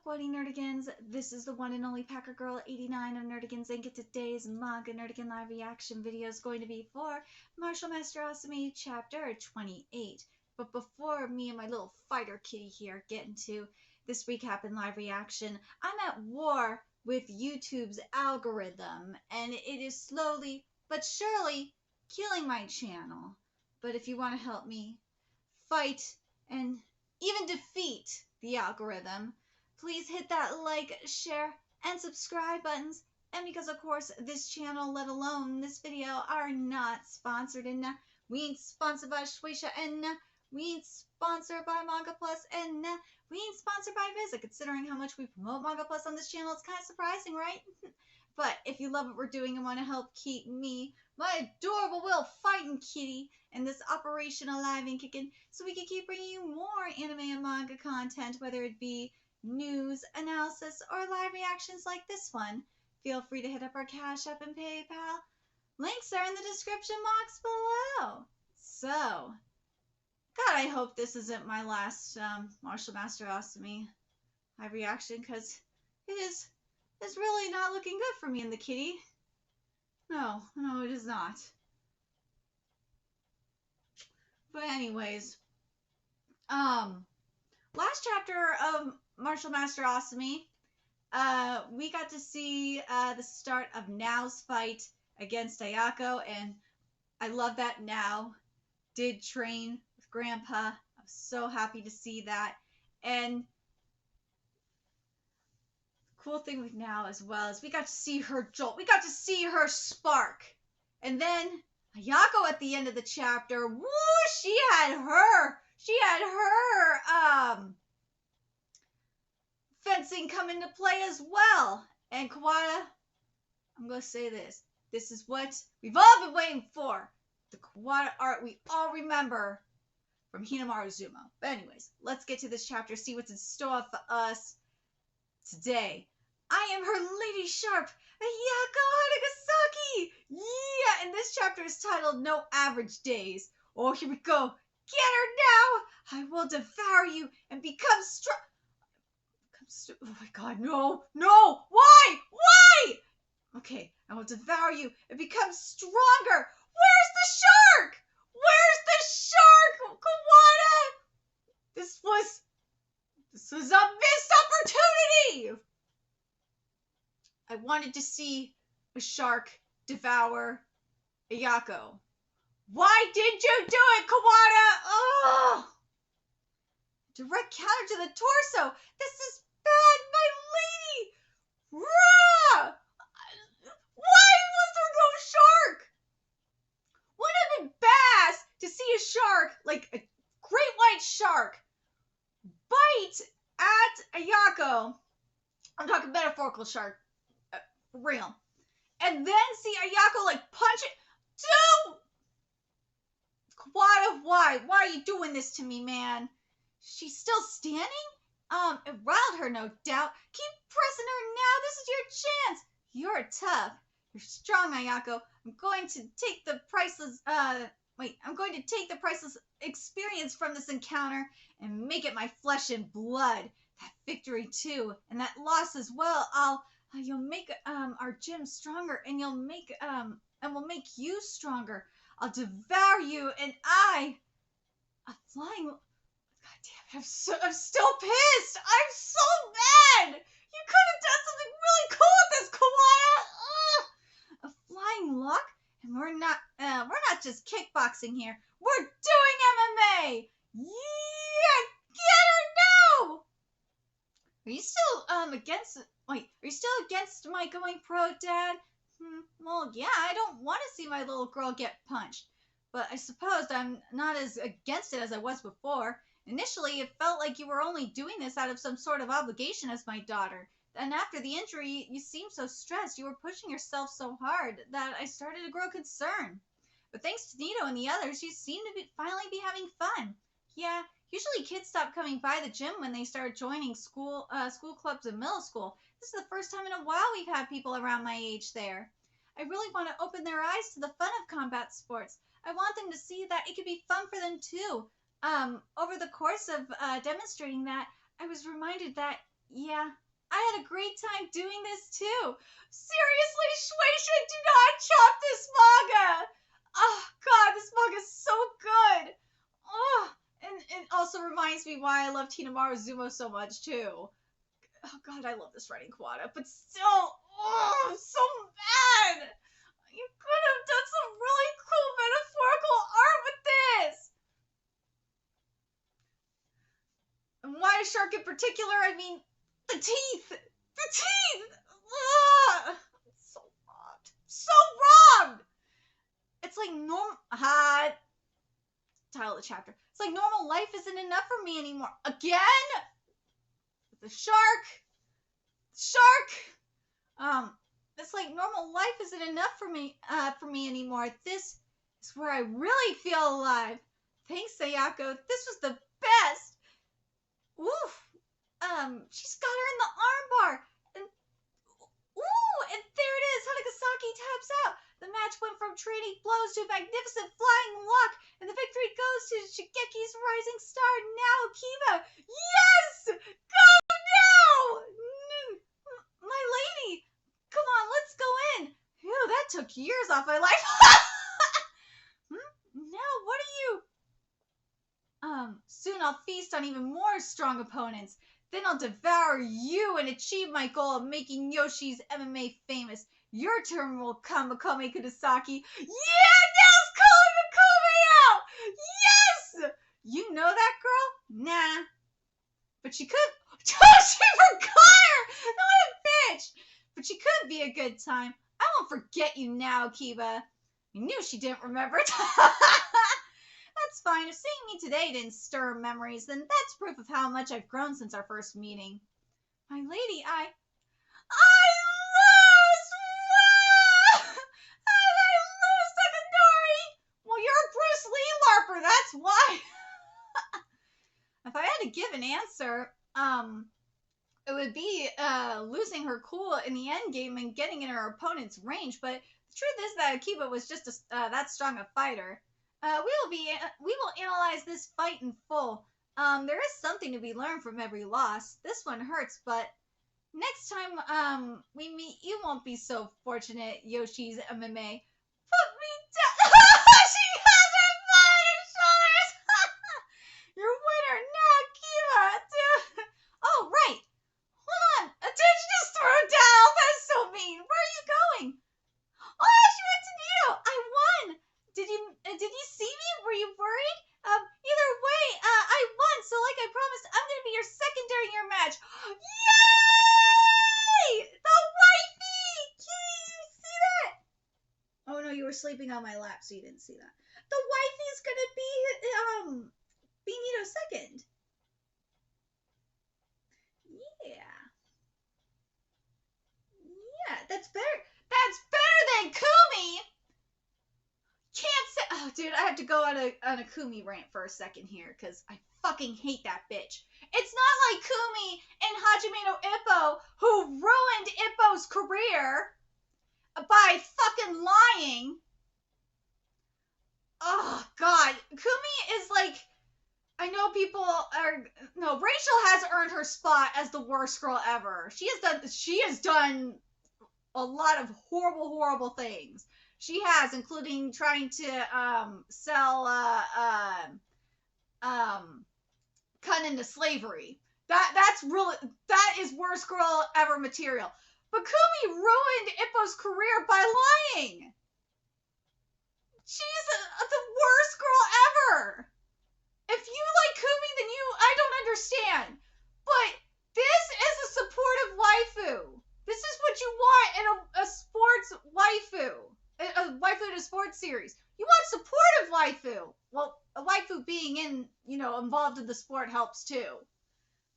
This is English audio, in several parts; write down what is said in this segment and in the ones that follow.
What nerdigans? This is the one and only Packer Girl 89 of Nerdigans Inc. Today's Manga Nerdigan live reaction video is going to be for Martial Master Asumi chapter 28. But before me and my little fighter kitty here get into this recap and live reaction, I'm at war with YouTube's algorithm, and it is slowly but surely killing my channel. But if you want to help me fight and even defeat the algorithm, please hit that like, share, and subscribe buttons. And because, of course, this channel, let alone this video, are not sponsored, and we ain't sponsored by Shueisha, and we ain't sponsored by Manga Plus, and we ain't sponsored by Visa. Considering how much we promote Manga Plus on this channel, it's kind of surprising, right? But if you love what we're doing and want to help keep me, my adorable little fighting kitty, and this operation alive and kicking, so we can keep bringing you more anime and manga content, whether it be news, analysis, or live reactions like this one, feel free to hit up our Cash App and PayPal. Links are in the description box below. So, God, I hope this isn't my last Martial Master Asumi live reaction, because it's really not looking good for me and the kitty. No, it is not. But anyways, last chapter of Martial Master Asumi, we got to see the start of Nao's fight against Ayako, and I love that Nao did train with Grandpa. I'm so happy to see that. And the cool thing with Nao as well is we got to see her jolt. We got to see her spark. And then Ayako at the end of the chapter, woo, she had her fencing come into play as well. And Kawada, I'm going to say this. This is what we've all been waiting for. The Kawada art we all remember from Hinamaru Zumo. But anyways, let's get to this chapter, see what's in store for us today. I am her Lady Sharp, Ayako Hanagasaki! Yeah, and this chapter is titled No Average Days. Oh, here we go. Get her now! I will devour you and become strong. Oh my god, no! Why? Okay, I will devour you and become stronger. Where's the shark? Kawada! This was a missed opportunity! I wanted to see a shark devour Ayako. Why did you do it, Kawada? Ugh! Direct counter to the torso. This is bad, my lady. Rah! Why was there no shark? Wouldn't it have been bad to see a shark, like a great white shark, bite at Ayako? I'm talking metaphorical shark, for real. And then see Ayako like punch it. Dude! Kawada, why? Why are you doing this to me, man? She's still standing? It riled her, no doubt. Keep pressing her now. This is your chance. You're tough. You're strong, Ayako. I'm going to take the priceless experience from this encounter and make it my flesh and blood. That victory too, and that loss as well. You'll make our gym stronger, and we'll make you stronger. I'll devour you, and a flying. God damn it! I'm still pissed. I'm so mad. You could have done something really cool with this, Kawada. A flying lock, and we're not just kickboxing here. We're doing MMA. Yeah, get her now. Are you still against my going pro, Dad? Well, yeah, I don't want to see my little girl get punched. But I suppose I'm not as against it as I was before. Initially, it felt like you were only doing this out of some sort of obligation as my daughter. And after the injury, you seemed so stressed. You were pushing yourself so hard that I started to grow concerned. But thanks to Nito and the others, you seem to finally be having fun. Yeah, usually kids stop coming by the gym when they start joining school clubs in middle school. This is the first time in a while we've had people around my age there. I really want to open their eyes to the fun of combat sports. I want them to see that it could be fun for them too. Over the course of demonstrating that, I was reminded that Yeah, I had a great time doing this too. Seriously, Shueisha, do not chop this manga! Oh, God, this manga is so good! Oh, and it also reminds me why I love Tinamaru Zumo so much too. Oh, God, I love this writing, Kawada, but still, oh, I'm so mad! You could have done some really cool metaphorical art with this! And why a shark in particular? I mean, the teeth! The teeth! Ugh! So robbed. So robbed! It's like normal. Title of the chapter. It's like normal life isn't enough for me anymore. Again? The shark. It's like normal life isn't enough for me anymore. This is where I really feel alive. Thanks, Ayako. This was the best. Oof. She's got her in the armbar. And there it is. Hanagasaki taps out. The match went from trading blows to a magnificent flying lock, and the victory goes to Shigeki's rising star, Naokiba. Yes! Go now! My lady! Come on, let's go in. Phew, that took years off my life. Now, what are you? Soon I'll feast on even more strong opponents. Then I'll devour you and achieve my goal of making Yoshi's MMA famous. Your turn will come, Akome Kudasaki. Yeah, Nao's calling Akome out! Yes! You know that girl? Nah. But she could... she forgot her! No, what a bitch! But she could be a good time. I won't forget you now, Kiba. I knew she didn't remember. That's fine. If seeing me today didn't stir memories, then that's proof of how much I've grown since our first meeting. My lady, I lose! How did I lose, Takanori? Well, you're a Bruce Lee LARPer, that's why. If I had to give an answer, it would be losing her cool in the end game and getting in her opponent's range. But the truth is that Akiba was just that strong a fighter. We will analyze this fight in full. There is something to be learned from every loss. This one hurts, but next time we meet, you won't be so fortunate, Yoshi's MMA. Put me down. She has her butt on her shoulders. Your winner, Nakiba. Oh, right. Hold on. Did you just throw down? That's so mean. Where are you going? Oh, she went to Nito. I won. Did you see me? Were you worried? Either way, I won. So like I promised, I'm gonna be your second during your match. Yay! The wifey! Can you see that? Oh no, you were sleeping on my lap, so you didn't see that. The wifey's gonna be Nito's second. Yeah, that's better. That's better than Kumi. Can't say. Oh, dude, I have to go on a Kumi rant for a second here because I fucking hate that bitch. It's not like Kumi and Hajime no Ippo who ruined Ippo's career by fucking lying. Oh God, Kumi is like. I know people are. No, Rachel has earned her spot as the worst girl ever. She has done a lot of horrible things. She has, including trying to sell cut into slavery. That is worst girl ever material. But Kumi ruined Ippo's career by lying. She's the worst girl ever. If you like Kumi, then I don't understand. But this is a supportive waifu. This is what you want in a sports waifu. A waifu in a sports series. You want supportive waifu. Well, a waifu being involved in the sport helps too.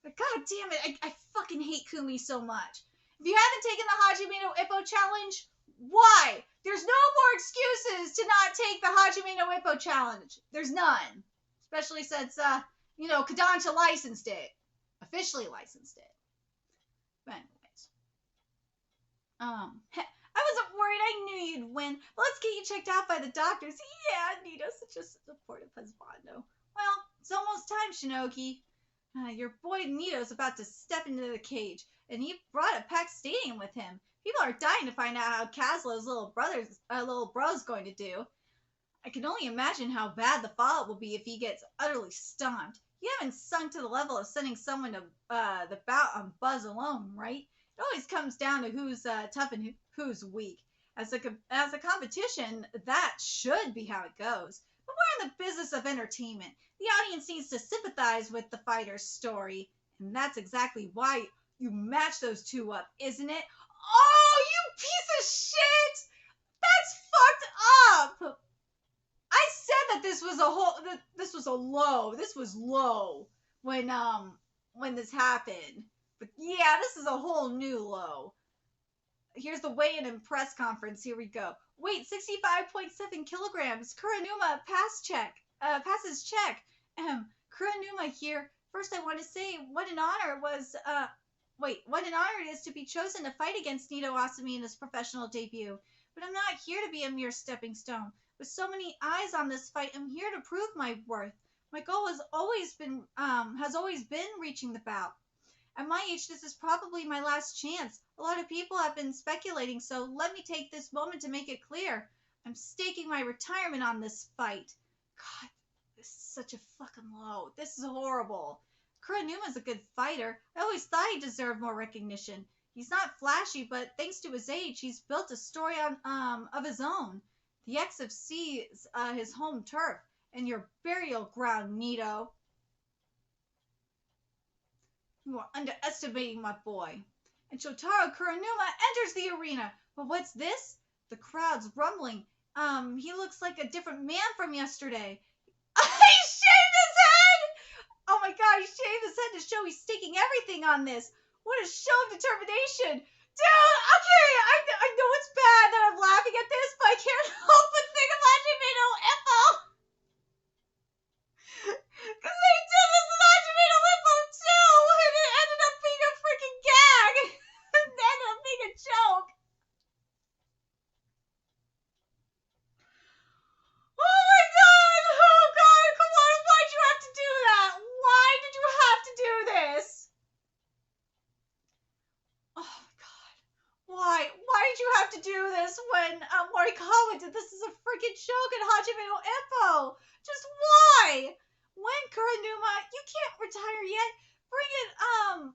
But god damn it, I fucking hate Kumi so much. If you haven't taken the Hajime no Ippo challenge, why? There's no more excuses to not take the Hajime no Ippo challenge. There's none. Especially since, Kodansha licensed it. Officially licensed it. But anyways. I wasn't worried. I knew you'd win. But let's get you checked out by the doctors. Yeah, Nito's such a supportive husbando. Well, it's almost time, Shinoki. Your boy Nito's about to step into the cage, and he brought a packed stadium with him. People are dying to find out how Kazulo's little bro's going to do. I can only imagine how bad the fallout will be if he gets utterly stomped. You haven't sunk to the level of sending someone to the bout on Buzz alone, right? It always comes down to who's tough and who's weak. As a competition, that should be how it goes. But we're in the business of entertainment. The audience needs to sympathize with the fighter's story, and that's exactly why you match those two up, isn't it? Oh, you piece of shit! That's fucked up! I said that this was low when this happened. But yeah, this is a whole new low. Here's the weigh-in and press conference. Here we go. Weight 65.7 kilograms. Kuranuma passes check. Kuranuma here. First, I want to say what an honor it is to be chosen to fight against Nito Asumi in his professional debut. But I'm not here to be a mere stepping stone. With so many eyes on this fight, I'm here to prove my worth. My goal has always been reaching the bout. At my age, this is probably my last chance. A lot of people have been speculating, so let me take this moment to make it clear. I'm staking my retirement on this fight. God, this is such a fucking low. This is horrible. Kuranuma's a good fighter. I always thought he deserved more recognition. He's not flashy, but thanks to his age, he's built a story of his own. The XFC is his home turf, and your burial ground, Nito. You are underestimating my boy. And Shotaro Kuranuma enters the arena. But what's this? The crowd's rumbling. He looks like a different man from yesterday. He shaved his head! Oh my god, he shaved his head to show he's staking everything on this. What a show of determination. Dude, okay, I know it's bad that I'm laughing at this, but I can't help but think of Hajime no Ippo. Because they did this with Hajime no Ippo too, and it ended up being a freaking gag. It ended up being a joke. Oh my god, come on, why'd you have to do that? Why did you have to do this? Oh my god. Why? Why did you have to do this when Morikawa did this as a freaking joke at Hajime no Ippo? Just why? When, Kuranuma? You can't retire yet. Bring it home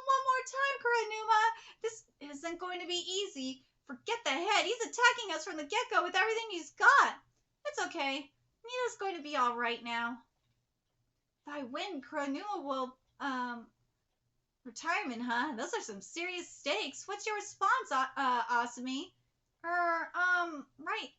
one more time, Kuranuma. This isn't going to be easy. Forget the head. He's attacking us from the get-go with everything he's got. It's okay. Nito's going to be all right now. If I win, Kuranuma will, retirement, huh? Those are some serious stakes. What's your response, Asumi? Right,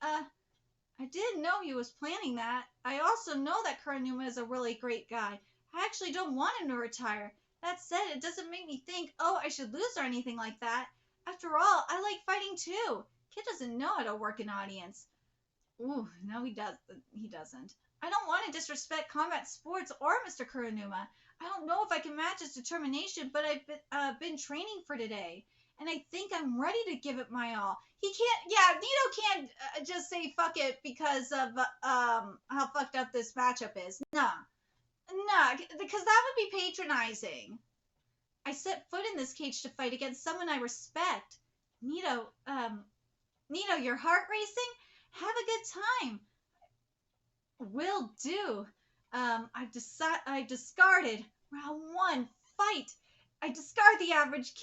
I didn't know he was planning that. I also know that Kuranuma is a really great guy. I actually don't want him to retire. That said, it doesn't make me think, oh, I should lose or anything like that. After all, I like fighting too. Kid doesn't know how to work an audience. Ooh, no, he doesn't. I don't want to disrespect combat sports or Mr. Kuranuma. I don't know if I can match his determination, but I've been training for today. And I think I'm ready to give it my all. Nito can't just say fuck it because of how fucked up this matchup is. Nah, because that would be patronizing. I set foot in this cage to fight against someone I respect. Nito, your heart racing? Have a good time. Will do. I've discarded round one fight. I've discarded the average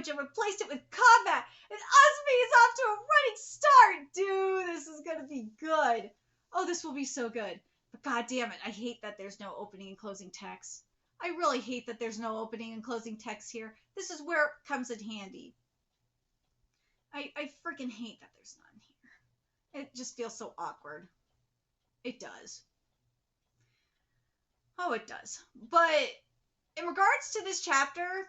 and replaced it with combat. And Asumi is off to a running start. Dude, this is gonna be good. Oh, this will be so good. But god damn it, I hate that there's no opening and closing text. I really hate that there's no opening and closing text here. This is where it comes in handy. I freaking hate that there's none here. It just feels so awkward. It does. Oh, it does. But in regards to this chapter,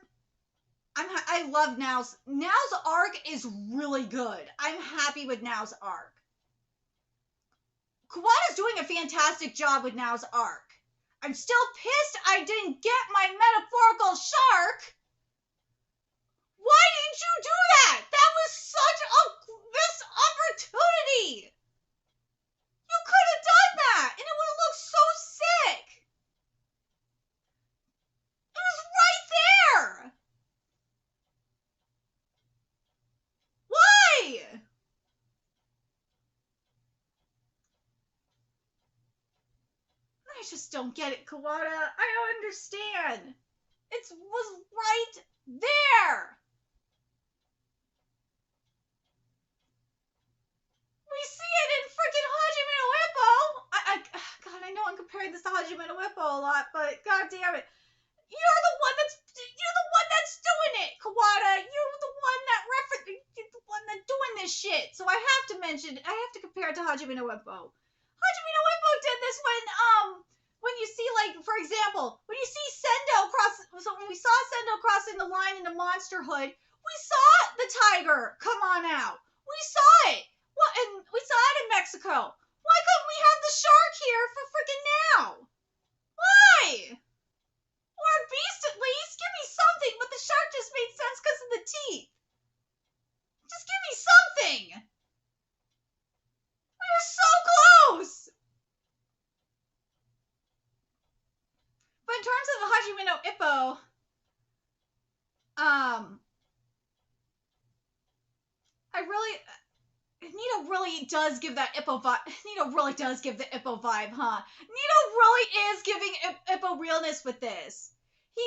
I love Nao's. Nao's arc is really good. I'm happy with Nao's arc. Kuwata's doing a fantastic job with Nao's arc. I'm still pissed I didn't get my metaphorical shark. Why didn't you do that? That was such a missed opportunity. You could have done that, and it would have looked so sick. just don't get it, Kawada. I don't understand. It was right there. We see it in freaking Hajime no Ippo. God, I know I'm comparing this to Hajime no Ippo a lot, but god damn it. You're the one that's doing it, Kawada. You're the one that's doing this shit. So I have to compare it to Hajime no Ippo. Hajime no Ippo did this when you see, like, for example, when you see Sendo when we saw Sendo crossing the line into monsterhood, we saw the tiger come on out. We saw it. And we saw it in Mexico. Why couldn't we have the shark here for freaking now? Why? Or a beast at least. Give me something. But the shark just made sense because of the teeth. Just give me something. We were so close. But in terms of the Hajime no Ippo, Nito really does give that Ippo vibe. Nito really does give the Ippo vibe, huh? Nito really is giving Ippo realness with this. He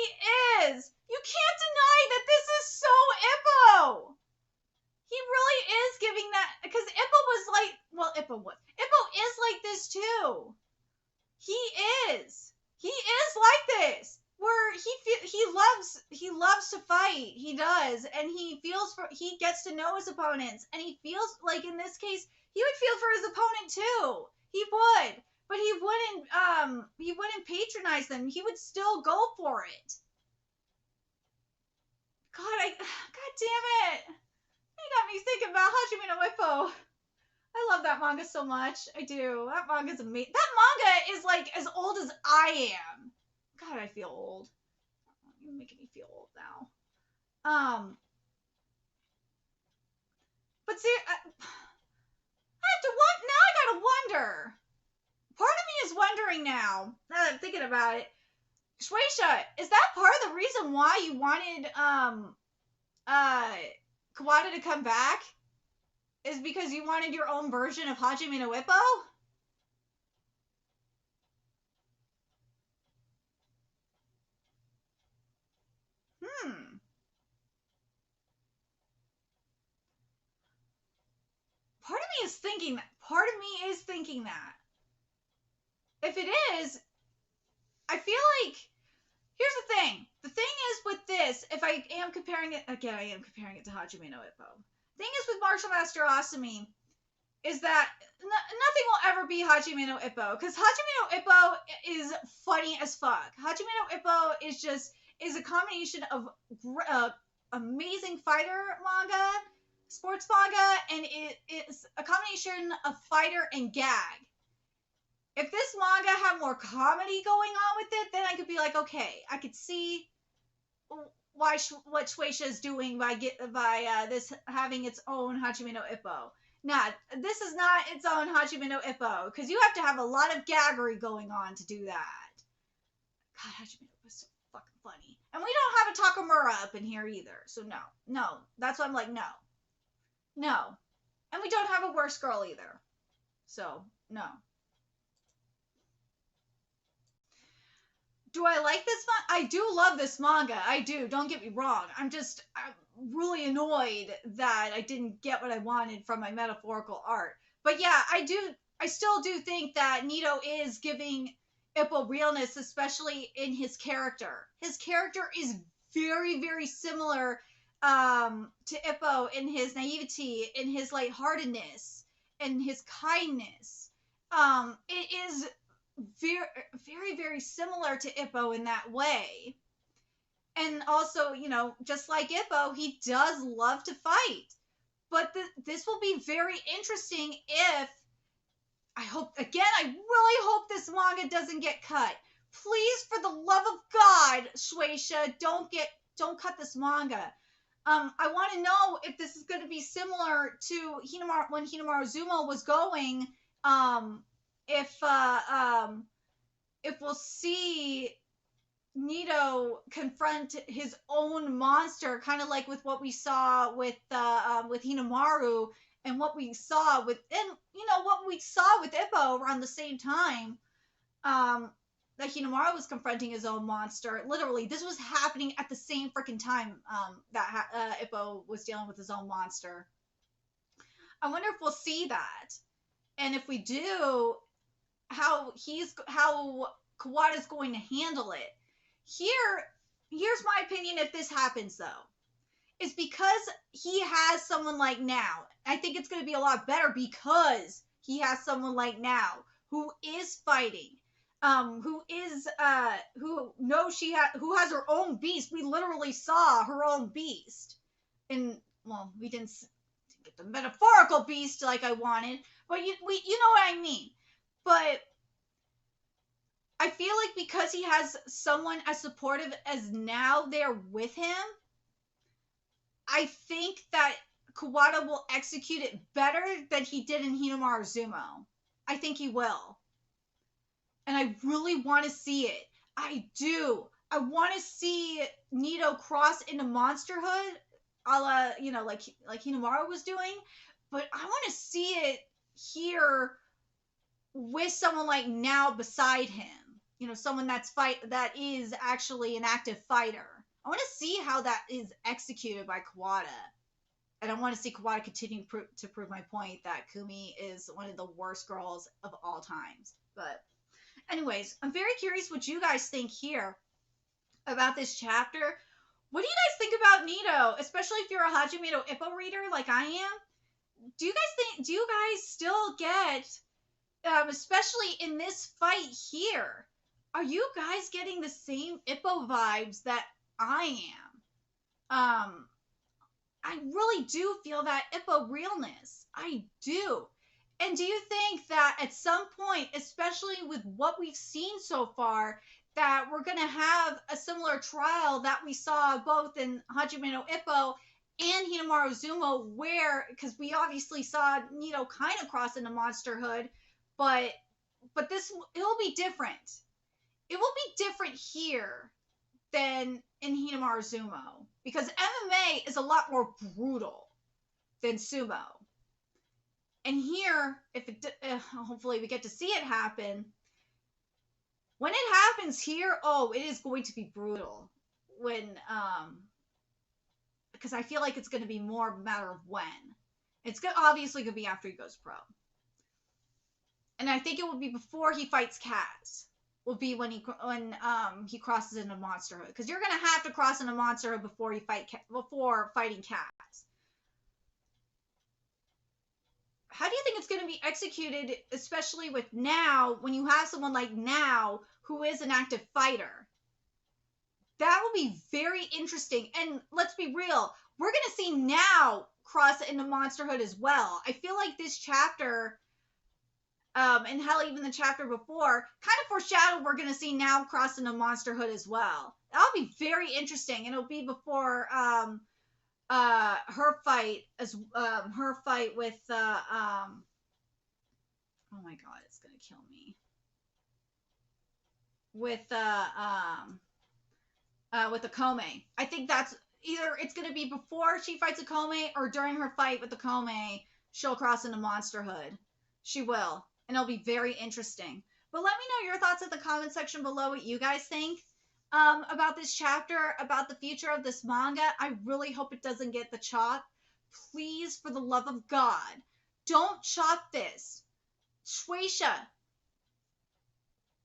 is. You can't deny that this is so Ippo. He really is giving that, because Ippo was like, well, Ippo is like this too. He is like this. Where he loves to fight. He does, and he gets to know his opponents, and he feels like in this case he would feel for his opponent too. He would, but he wouldn't patronize them. He would still go for it. God damn it! You got me thinking about Hajime no Ippo. I love that manga so much. I do. That manga's amazing. That manga is like as old as I am. God, I feel old. You're making me feel old now. But see, I have to now I gotta wonder. Part of me is wondering now that I'm thinking about it. Shueisha, is that part of the reason why you wanted Kawada to come back? Is because you wanted your own version of Hajime no Ippo? Part of me is thinking that. If it is, I feel like, here's the thing. The thing is with this, if I am comparing it, again, I am comparing it to Hajime no Ippo. The thing is with Martial Master Asumi, is that nothing will ever be Hajime no Ippo, because Hajime no Ippo is funny as fuck. Hajime no Ippo is a combination of amazing fighter manga, sports manga, and it is a combination of fighter and gag. If this manga had more comedy going on with it, then I could be like, okay, I could see what Shueisha is doing by this having its own Hajime no Ippo. Nah, this is not its own Hajime no Ippo, because you have to have a lot of gaggery going on to do that. God, Hajime no Ippo is so fucking funny. And we don't have a Takamura up in here either, so no. That's why I'm like, no. And we don't have a worse girl either. So, no. Do I like this manga? I do love this manga. I do. Don't get me wrong. I'm really annoyed that I didn't get what I wanted from my metaphorical art. But yeah, I still do think that Nito is giving Ippo realness, especially in his character. His character is very, very similar to Ippo in his naivety, in his lightheartedness, in his kindness. It is very, very, very similar to Ippo in that way. And also, just like Ippo, he does love to fight. But this will be very interesting if, I really hope this manga doesn't get cut. Please, for the love of God, Shueisha, don't cut this manga. I want to know if this is going to be similar to when Hinamaru Zuma was going, if we'll see Nito confront his own monster, kind of like with what we saw with Hinamaru, and what we saw with Ippo around the same time. that Hinamaru was confronting his own monster. Literally, this was happening at the same freaking time that Ippo was dealing with his own monster. I wonder if we'll see that, and if we do, how Kawada's going to handle it. Here's my opinion. If this happens, though, is because he has someone like Now. I think it's going to be a lot better because he has someone like Now who is fighting, who knows who has her own beast. We literally saw her own beast, and well, we didn't get the metaphorical beast like I wanted, but you know what I mean. But I feel like because he has someone as supportive as Now there with him, I think that Kawada will execute it better than he did in Hinamaru Zumo. I think he will. And I really want to see it. I do. I want to see Nito cross into monsterhood, a la, like Hinamaru was doing. But I want to see it here with someone like Now beside him. Someone that is actually an active fighter. I want to see how that is executed by Kawada. And I want to see Kawada continue to prove my point that Kumi is one of the worst girls of all times. But anyways, I'm very curious what you guys think here about this chapter. What do you guys think about Nito? Especially if you're a Hajime no Ippo reader like I am. Do you guys still get, especially in this fight here, are you guys getting the same Ippo vibes that I am? I really do feel that Ippo realness. I do. And do you think that at some point, especially with what we've seen so far, that we're going to have a similar trial that we saw both in Hajime no Ippo and Hinamaru Zumo, because we obviously saw Nito kind of cross into monsterhood, but it'll be different. It will be different here than in Hinamaru Zumo, because MMA is a lot more brutal than sumo. And here, hopefully we get to see it happen. When it happens here, it is going to be brutal. Because I feel like it's going to be more a matter of when. It's obviously going to be after he goes pro. And I think it will be before he fights Kaz. Will be when he crosses into monsterhood, because you're gonna have to cross into monsterhood before fighting Kaz. How do you think it's gonna be executed, especially with Now, when you have someone like Now who is an active fighter? That will be very interesting. And let's be real, we're gonna see Now cross into monsterhood as well. I feel like this chapter, and hell, even the chapter before, kind of foreshadowed we're going to see Now cross into monsterhood as well. That'll be very interesting, and it'll be before her fight with oh my god, it's going to kill me. With Akome. I think that's either it's going to be before she fights Akome or during her fight with Akome, she'll cross into monsterhood. She will. And it'll be very interesting. But let me know your thoughts in the comment section below, what you guys think about this chapter, about the future of this manga. I really hope it doesn't get the chop. Please, for the love of God, don't chop this. Shueisha,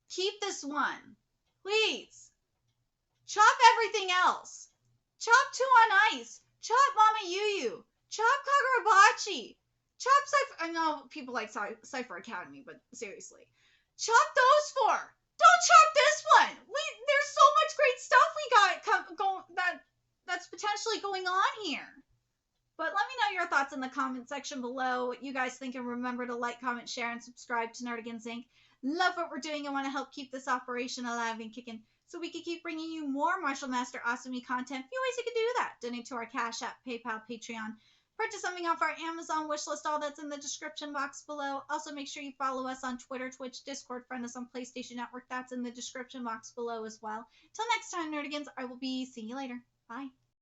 keep this one. Please. Chop everything else. Chop Two on Ice. Chop Mama Yuyu. Chop Kagurabachi. Chop Cypher. I know people like Cypher Academy, but seriously. Chop those four. Don't chop this one. There's so much great stuff we got that's potentially going on here. But let me know your thoughts in the comment section below, what you guys think, and remember to like, comment, share, and subscribe to Nerdigans Inc. Love what we're doing and want to help keep this operation alive and kicking so we can keep bringing you more Martial Master Asumi content. Few ways you can do that. Donate to our Cash App, PayPal, Patreon. Purchase something off our Amazon wishlist, all that's in the description box below. Also, make sure you follow us on Twitter, Twitch, Discord, friend us on PlayStation Network. That's in the description box below as well. Till next time, Nerdigans, I will be seeing you later. Bye.